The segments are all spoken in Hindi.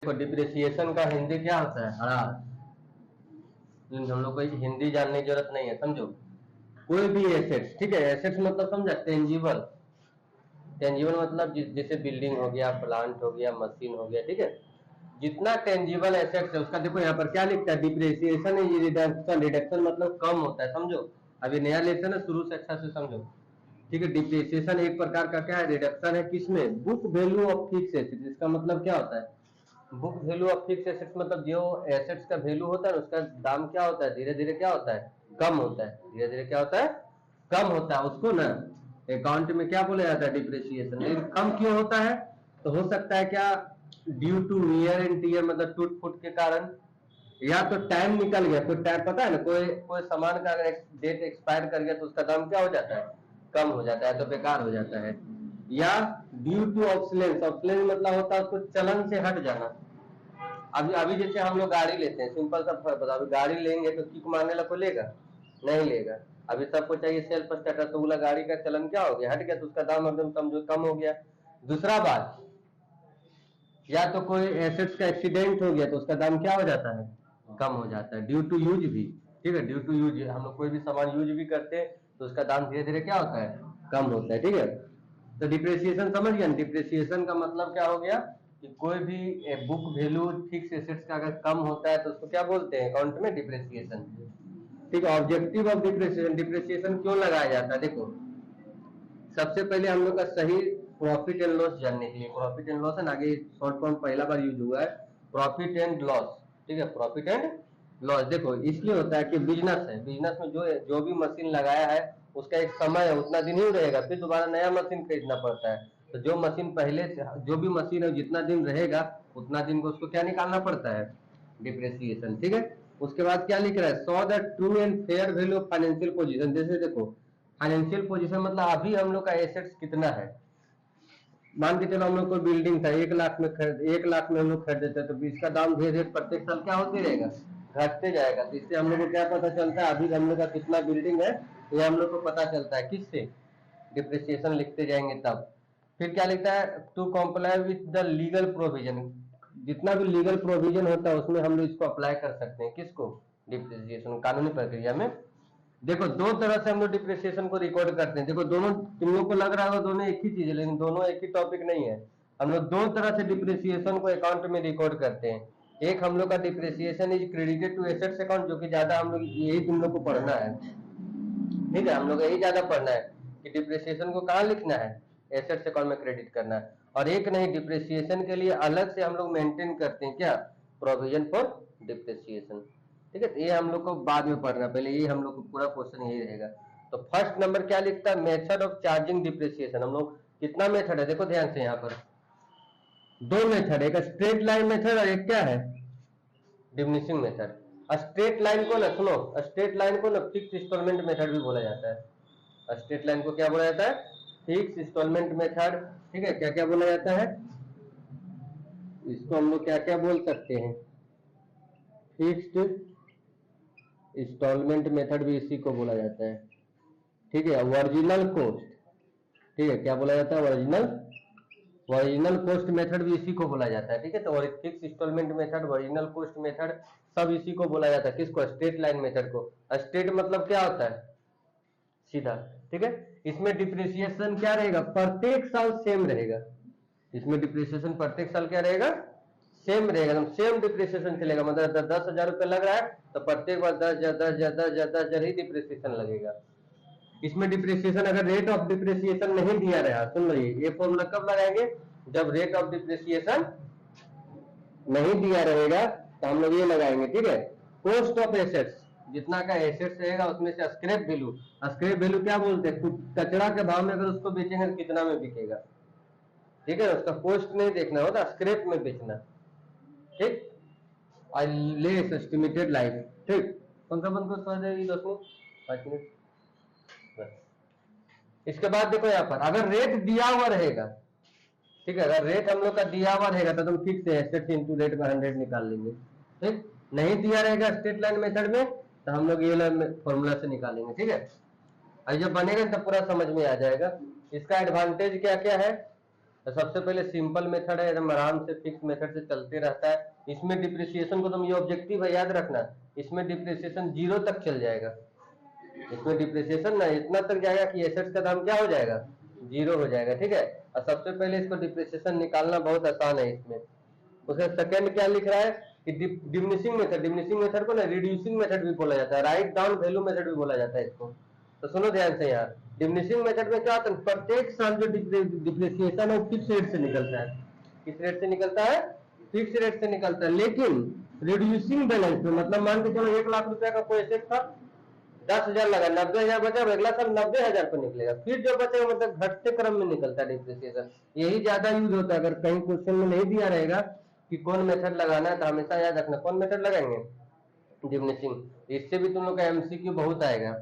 देखो डिप्रिसिएशन का हिंदी क्या होता है? ह्रास। हम लोग को हिंदी जानने की जरूरत नहीं है, समझो। कोई भी एसेट्स, ठीक है, एसेट्स मतलब समझा, टेंजिबल। टेंजिबल मतलब जैसे बिल्डिंग हो गया, प्लांट हो गया, मशीन हो गया, ठीक है। जितना टेंजिबल एसेट्स है उसका देखो यहाँ पर क्या लिखता है, डिप्रिसिएशन है रिडक्शन। रिडक्शन मतलब कम होता है, समझो। अभी नया लेसन है, शुरू से अच्छा से समझो, ठीक है। डिप्रिसिएशन एक प्रकार का क्या है, रिडक्शन है। किसमें? Book value of fix assets. इसका मतलब क्या होता है? Book value of fix assets मतलब जो एसेट्स का वैल्यू होता है उसका दाम क्या होता है, धीरे धीरे क्या होता है, कम होता है। धीरे धीरे क्या होता है, कम होता है। उसको ना अकाउंट में क्या बोला जाता है, डिप्रिसिएशन। लेकिन कम क्यों होता है? तो हो सकता है क्या, due to wear and tear, मतलब टूट फूट के कारण, या तो टाइम निकल गया। कोई टाइम पता है ना, कोई कोई सामान का अगर डेट एक्सपायर कर गया तो उसका दाम क्या हो जाता है, कम हो जाता है, तो बेकार हो जाता है। या ड्यू टू ऑब्सोलेंस। ऑब्सोलेंस मतलब होता है उसको चलन से हट जाना। अभी अभी जैसे हम लोग गाड़ी लेते हैं, सिंपल सा फर्क बताओ, अभी गाड़ी लेंगे तो किक मारने वाला कोई लेगा? नहीं लेगा। अभी सबको चाहिए सेल्फ स्टार्टर, तो बोला गाड़ी का चलन क्या हो गया, हट गया, तो उसका दाम एकदम समझो कम हो गया। दूसरा बात, या तो कोई एसेट्स का एक्सीडेंट हो गया तो उसका दाम क्या हो जाता है, कम हो जाता है। ड्यू टू यूज भी, ठीक है, ड्यू टू यूज, हम लोग कोई भी सामान यूज भी करते हैं तो उसका दाम धीरे धीरे क्या होता है, कम होता है, ठीक है। तो डिप्रिसिएशन समझ गया। डिप्रिसिएशन का मतलब क्या हो गया कि कोई भी बुक वैल्यू फिक्स एसेट्स का अगर कम होता है तो उसको क्या बोलते हैं अकाउंट में, डिप्रिसिएशन, ठीक है। ऑब्जेक्टिव ऑफ डिप्रिसिएशन, डिप्रिसिएशन क्यों लगाया जाता है? देखो, सबसे पहले हम लोग का सही प्रॉफिट एंड लॉस जानने के लिए, प्रॉफिट एंड लॉस है ना, आगे शॉर्ट फॉर्म पहला बार यूज हुआ है, प्रॉफिट एंड लॉस, ठीक है। प्रॉफिट एंड लॉस देखो इसलिए होता है कि बिजनेस है, बिजनेस में जो जो भी मशीन लगाया है उसका एक समय है, उतना दिन ही रहेगा, फिर दोबारा नया मशीन खरीदना पड़ता है। तो जो मशीन पहले से, जो भी मशीन है जितना दिन रहेगा उतना दिन को उसको क्या निकालना पड़ता है, डिप्रिसिएशन, ठीक है। उसके बाद क्या लिख रहा है, so the true and fair value of financial position. जैसे देखो, फाइनेंशियल पोजीशन मतलब अभी हम लोग का एसेट्स कितना है। मान के चलो हम लोग को बिल्डिंग था 1 लाख में खरीद, 1 लाख में हम लोग खरीद देते, तो इसका दाम धीरे धीरे प्रत्येक साल क्या होते रहेगा, घटते जाएगा। तो इससे हम लोग को क्या पता चलता है, अभी हम लोग का कितना बिल्डिंग है, ये हम लोग को पता चलता है किससे, डिप्रिसिएशन लिखते जाएंगे तब। फिर क्या लिखता है, to comply with the legal provision. जितना भी लीगल प्रोविजन होता है उसमें हम लोग इसको अप्लाई कर सकते हैं, किसको, डिप्रिसिएशन, कानूनी प्रक्रिया में। देखो दो तरह से हम लोग डिप्रिसिएशन को रिकॉर्ड करते हैं। देखो दोनों, तुम लोग को लग रहा होगा दोनों एक ही चीज है, लेकिन दोनों एक ही टॉपिक नहीं है। हम लोग दो तरह से डिप्रिसिएशन को अकाउंट में रिकॉर्ड करते हैं। एक हम लोग का depreciation is credited to assets account, जो कि ज्यादा हम लोग यही तुम लोग को पढ़ना है, ठीक है। हम लोग यही ज्यादा पढ़ना है कि डिप्रिसिएशन को कहाँ लिखना है, एसेट्स अकाउंट में क्रेडिट करना है। और एक नहीं, डिप्रिसिएशन के लिए अलग से हम लोग मेंटेन करते हैं क्या, प्रोविजन फॉर डिप्रिसिएशन, ठीक है। तो ये हम लोग को बाद में पढ़ना, पहले ये हम लोग को पूरा क्वेश्चन यही रहेगा। तो फर्स्ट नंबर क्या लिखता है, मेथड ऑफ चार्जिंग डिप्रिसिएशन। हम लोग कितना मेथड है, देखो ध्यान से, यहाँ पर दो मेथड, एक स्ट्रेट लाइन मेथड और एक क्या है, डिमिनिशिंग मेथड। स्ट्रेट लाइन को ना, सुनो, स्ट्रेट लाइन को ना फिक्स इंस्टॉलमेंट मेथड भी बोला जाता है। स्ट्रेट लाइन को क्या बोला जाता है, फिक्स इंस्टॉलमेंट मेथड, ठीक है। क्या क्या बोला जाता है इसको, हम लोग क्या क्या बोल सकते हैं, फिक्स्ड इंस्टॉलमेंट मेथड भी इसी को बोला जाता है, ठीक है। ओरिजिनल कॉस्ट, ठीक है, क्या बोला जाता है, ओरिजिनल, ओरिजिनल कॉस्ट मेथड भी इसी को बोला जाता है, ठीक है। तो fix installment method, original cost method, सब इसी को बोला जाता है, किसको, स्ट्रेट लाइन मेथड को। स्ट्रेट मतलब क्या होता है, सीधा, ठीक है। इसमें डिप्रिसिएशन क्या रहेगा, प्रत्येक साल सेम रहेगा। इसमें डिप्रिसिएशन प्रत्येक साल क्या रहेगा, सेम रहेगा, एकदम सेम डिप्रिसिएशन चलेगा। मतलब 10,000 रुपये लग रहा है तो प्रत्येक बार 10,000 10,000 10,000 10,000 ही डिप्रिसिएशन लगेगा। इसमें डिप्रिसिएशन, अगर रेट ऑफ डिप्रिसिएशन नहीं दिया रहा, सुन लीजिए, ये फॉर्मूला कब लगाएंगे, जब रेट ऑफ डिप्रिसिएशन नहीं दिया रहेगा तो हम लोग ये लगाएंगे, ठीक है। कॉस्ट ऑफ एसेट्स, जितना का एसेट्स रहेगा उसमें से स्क्रैप वैल्यू, स्क्रैप वैल्यू क्या बोलते हैं, कचरा के भाव में अगर उसको बेचेंगे तो कितना में बिकेगा, ठीक है। उसका कॉस्ट नहीं देखना होता, स्क्रैप में बेचना, ठीक। और लेस एस्टिमेटेड लाइफ, ठीक। कौन सा बंद को समझ जाएगी दोस्तों, 5 मिनट बस। इसके बाद देखो यहाँ पर अगर रेट दिया हुआ रहेगा, ठीक है, अगर रेट हम लोग का दिया हुआ रहेगा तो तुम फिक्स है एसेट्स इनटू रेट बाय 100 निकाल लेंगे, ठीक। नहीं दिया रहेगा स्ट्रेट लाइन मेथड में तो हम लोग ये फॉर्मूला से निकालेंगे, ठीक है। और जब बनेगा तब पूरा समझ में आ जाएगा। इसका एडवांटेज क्या क्या है, तो सबसे पहले सिंपल मेथड है, एकदम आराम से फिक्स मेथड से चलते रहता है। इसमें डिप्रिसिएशन को तुम ये ऑब्जेक्टिव है याद रखना, इसमें डिप्रिसिएशन 0 तक चल जाएगा। इसमें डिप्रिसिएशन ना इतना तक जाएगा कि एसेट्स का दाम क्या हो जाएगा, 0 हो जाएगा, ठीक है। और सबसे पहले इसको डिप्रिसिएशन निकालना बहुत आसान है इसमें। उसका सेकंड क्या लिख रहा है कि डिमिनिशिंग मेथड को ना रिड्यूसिंग मेथड भी बोला जाता है, राइट डाउन वैल्यू मेथड भी बोला जाता है इसको। तो सुनो ध्यान से यार, डिमिनिशिंग मेथड में क्या होता है, प्रत्येक साल जो डिप्रिसिएशन है वो फिक्स रेट से निकलता है। किस रेट से निकलता है, फिक्स रेट से निकलता है। लेकिन रिड्यूसिंग बैलेंस में मतलब मान के चलो 1 लाख रुपया का कोई एसेट था, 10,000 लगा, 90,000 बचा, अगला साल 90,000 पर निकलेगा, फिर जो बचेगा मतलब घटते क्रम में निकलता है डिप्रिसिएशन। यही ज्यादा यूज होता है। अगर कहीं क्वेश्चन में नहीं दिया रहेगा कि कौन मेथड लगाना है तो हमेशा याद रखना कौन मेथड लगाएंगे, डिमिनिशिंग। इससे भी तुम लोग का एमसीक्यू बहुत आएगा,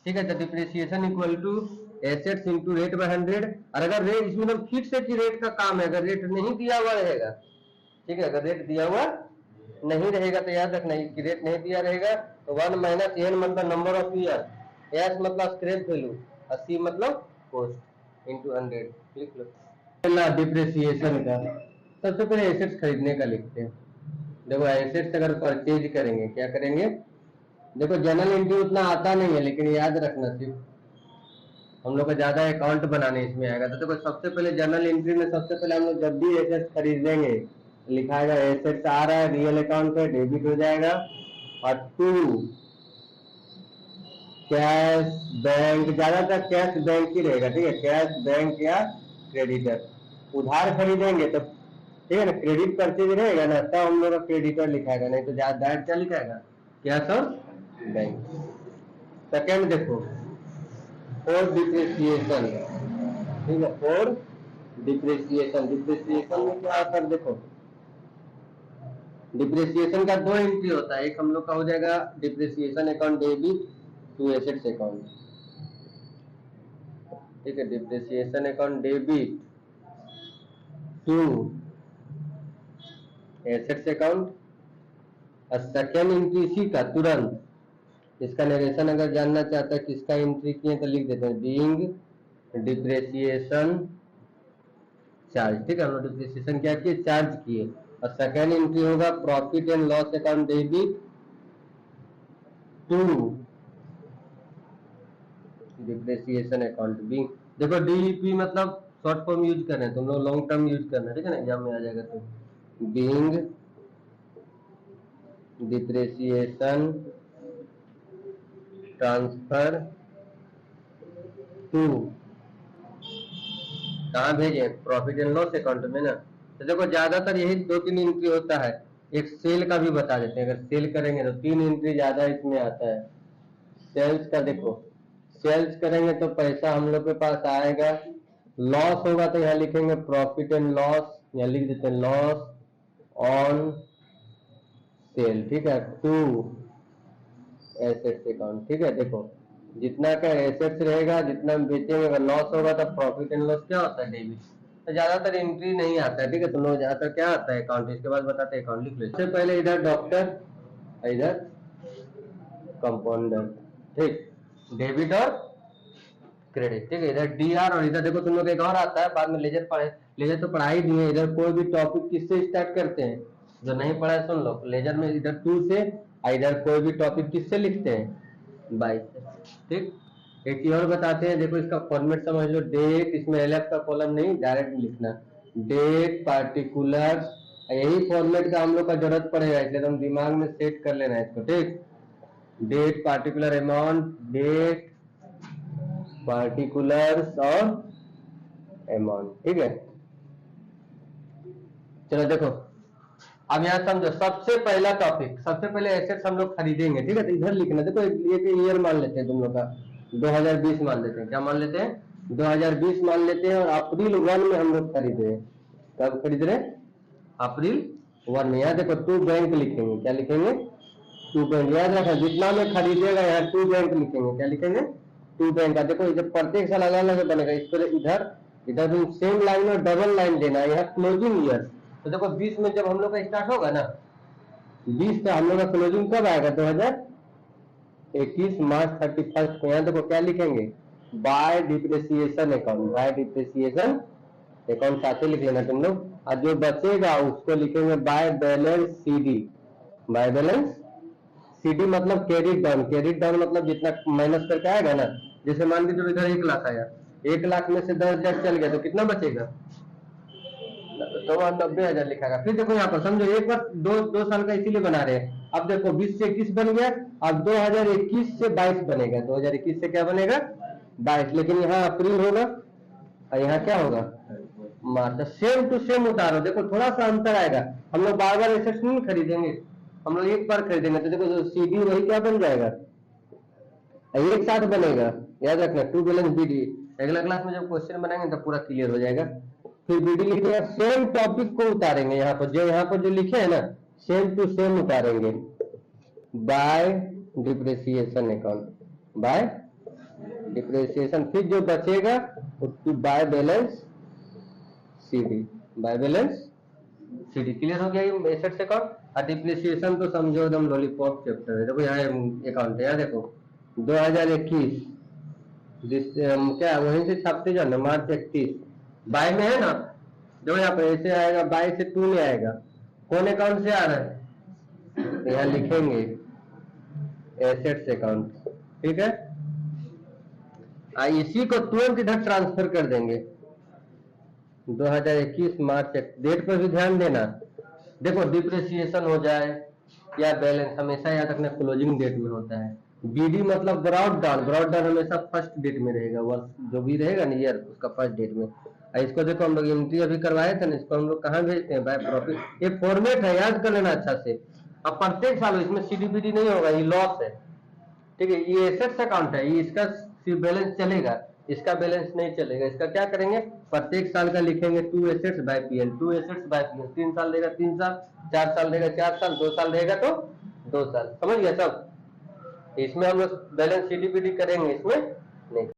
ठीक है। तो depreciation equal to assets into rate by 100। और अगर रेट इसमें तो फिक्स है कि रेट का काम है, अगर रेट नहीं दिया हुआ रहेगा, ठीक है, अगर रेट दिया हुआ नहीं रहेगा तो याद रखना कि रेट नहीं दिया रहेगा तो 1 माइनस n मतलब नंबर ऑफ ईयर, s मतलब स्क्रैप वैल्यू, और c मतलब कॉस्ट इनटू 100 लिख लो। पहला डिप्रिसिएशन का, सबसे पहले एसेट्स खरीदने का लिखते हैं। देखो एसेट्स अगर परचेज करेंगे क्या करेंगे, देखो जनरल एंट्री उतना आता नहीं है लेकिन याद रखना सिर्फ हम लोग को ज्यादा अकाउंट बनाने इसमें आएगा। तो देखो सबसे पहले जनरल एंट्री में सबसे पहले हम लोग जब भी एसेट्स खरीदेंगे लिखाएगा एसेट्स आ रहा है रियल अकाउंट पे डेबिट हो जाएगा, और टू कैश बैंक, ज्यादातर कैश बैंक ही रहेगा, ठीक है, कैश बैंक या क्रेडिटर। उधार खरीदेंगे तो ठीक है ना, क्रेडिट परचेज रहेगा ना तब हम लोग का क्रेडिटर लिखाएगा, नहीं तो ज्यादा क्या लिखाएगा, कैश और बैंक। सेकेंड देखो फॉर डिप्रिसिएशन, ठीक है, फॉर डिप्रिसिएशन, डिप्रिसिएशन में क्या आता है देखो, डिप्रिसिएशन का 2 एंट्री होता है। एक हम लोग का हो जाएगा depreciation account debit to assets account, ठीक है, depreciation account debit to assets account. और सेकेंड एंट्री इसी का तुरंत, इसका नरेशन अगर जानना चाहता है किसका एंट्री किए तो लिख देते हैं बीइंग डिप्रिसिएशन चार्ज, ठीक है, हम लोग डिप्रिसिएशन क्या किए, चार्ज किए। और सेकेंड एंट्री होगा profit and loss account debit to depreciation account being. देखो डीईपी मतलब शॉर्ट फॉर्म यूज कर रहे हैं तुम लोग, लॉन्ग टर्म यूज करना है, ठीक है ना, एग्जाम में आ जाएगा। तो बीइंग डिप्रिसिएशन ट्रांसफर टू, कहाँ भेजे, प्रॉफिट एंड लॉस अकाउंट में ना। तो देखो ज्यादातर यही 2-3 एंट्री होता है। एक सेल का भी बता देते हैं, अगर सेल करेंगे तो 3 एंट्री ज्यादा इसमें आता है। सेल्स का देखो, सेल्स करेंगे तो पैसा हम लोग के पास आएगा, लॉस होगा तो यहाँ लिखेंगे प्रॉफिट एंड लॉस, यहाँ लिख देते हैं लॉस ऑन सेल, ठीक है, टू एसेट्स अकाउंट, ठीक है। देखो जितना का एसेट्स रहेगा जितना बेचेंगे, अगर लॉस होगा तो प्रॉफिट एंड लॉस क्या होता है, डेबिट। तो ज्यादातर एंट्री नहीं आता है, ठीक है, तुम लोग ज्यादातर क्या आता है अकाउंट, इसके बाद बताते हैं अकाउंट लिख लो। सबसे पहले इधर डॉक्टर, इधर कंपाउंडर, ठीक, डेबिट और क्रेडिट, ठीक है, इधर डीआर। और इधर देखो तुम लोग एक और आता है बाद में, लेजर पढ़े, लेजर तो पढ़ाई दिए। इधर कोई भी टॉपिक किससे स्टार्ट करते हैं, जो नहीं पढ़ा है सुन लो, लेजर में इधर 2 से, इधर कोई भी टॉपिक किससे लिखते हैं, बाई से, ठीक। एक और बताते हैं, देखो इसका फॉर्मेट समझ लो, डेट, इसमें एलएफ का कॉलम नहीं डायरेक्ट लिखना, डेट पार्टिकुलर, यही फॉर्मेट का हम लोग का जरूरत पड़ेगा, इसलिए तुम दिमाग में सेट कर लेना है इसको, ठीक। Date particular amount, date particulars और अमाउंट, ठीक है। चलो देखो अब यहाँ समझो, सबसे पहला टॉपिक, सबसे पहले एसेट्स हम लोग खरीदेंगे, ठीक है, तो इधर लिखना। देखो एक ईयर मान लेते हैं तुम लोग का 2020 मान लेते हैं, क्या मान लेते हैं, 2020 मान लेते हैं, और अप्रैल 1 में हम लोग खरीद रहे हैं। कब खरीद रहे हैं, अप्रैल 1 में। यहाँ देखो 2 बैंक लिखेंगे, क्या लिखेंगे, 2 बैंक, याद रखा जितना में खरीदेगा यहाँ 2 बैंक लिखेंगे, क्या लिखेंगे, 2 बैंक का। देखो जब प्रत्येक साल अलग अलग बनेगा, इस पर इधर इधर भी सेम लाइन और डबल लाइन देना है, यहाँ क्लोजिंग ईयर। तो देखो 20 में जब हम लोग का स्टार्ट होगा ना, 20 का हम लोग का क्लोजिंग कब आएगा, 2021 मार्च 31 को। यहाँ देखो क्या लिखेंगे, by depreciation account, by depreciation account साथ ही लिख लेना तुम लोग, और जो बचेगा उसको लिखेंगे bye balance CD. By balance CD मतलब कैरिड डाउन, कैरिड डाउन मतलब जितना माइनस करके आएगा ना, जैसे मान के चलो इधर 1 लाख आया, 1 लाख में से 10,000 चल गया तो कितना बचेगा, तो 90,000 लिखागा। फिर देखो यहाँ पर समझो, एक बार 2 साल का इसीलिए बना रहे हैं। अब देखो 20 से 21 बन गया, अब 2021 से 22 बनेगा, 2021 से क्या बनेगा 22, लेकिन यहाँ अप्रैल होगा और यहाँ क्या होगा मार्च। सेम टू सेम उतारो, देखो थोड़ा सा अंतर आएगा। हम लोग बार बार एसेट्स नहीं खरीदेंगे, हम लोग एक बार खरीदेंगे, तो देखो सीडी वही क्या बन जाएगा, एक साथ बनेगा। याद रखना टू बैलेंस बीडी, अगला क्लास में जब क्वेश्चन बनाएंगे तब पूरा क्लियर हो जाएगा। फिर बीडी लिखेगा, सेम टॉपिक को उतारेंगे, यहाँ पर जो लिखे हैं ना सेम टू सेम उतारेंगे, by depreciation account, by depreciation. फिर जो बचेगा उसकी by balance CD, by balance CD. Clear हो गया ये एसेट्स अकाउंट। और डिप्रिसिएशन तो समझो एकदम लॉलीपॉप चैप्टर है। देखो यहाँ अकाउंट है, देखो 2021 क्या वहीं से छापते जाना, मार्च 31 बाय में है ना, जो यहाँ पे ऐसे आएगा, बाय से 2 में आएगा, कौन अकाउंट से आ रहा है, तो यहाँ लिखेंगे एसेट्स अकाउंट, ठीक है। इसी को तुरंत इधर ट्रांसफर कर देंगे, 2021 मार्च। डेट पर भी ध्यान देना, देखो डिप्रिसिएशन हो जाए या बैलेंस हमेशा याद रखना क्लोजिंग डेट में होता है। बीडी मतलब ब्रॉड डाउन, ब्रॉड डाउन हमेशा फर्स्ट डेट में रहेगा, वर्ष जो भी रहेगा ना ईयर उसका फर्स्ट डेट में। इसको देखो हम लोग एंट्री अभी करवाए थे ना, इसको हम लोग कहाँ भेजते हैं, बाय प्रॉफिट। ये फॉर्मेट है, याद कर लेना अच्छा से। अब प्रत्येक साल इसमें सीडीबीडी नहीं होगा, ये लॉस है, ठीक है। ये एसेट्स अकाउंट है, ये इसका बैलेंस चलेगा, इसका बैलेंस नहीं चलेगा। इसका क्या करेंगे, प्रत्येक साल का लिखेंगे to assets by PL, to assets by PL. 3 साल देगा 3 साल, 4 साल देगा 4 साल, 2 साल देगा तो 2 साल। समझ गया सब। इसमें हम लोग बैलेंस सीडीबीडी करेंगे, इसमें नहीं।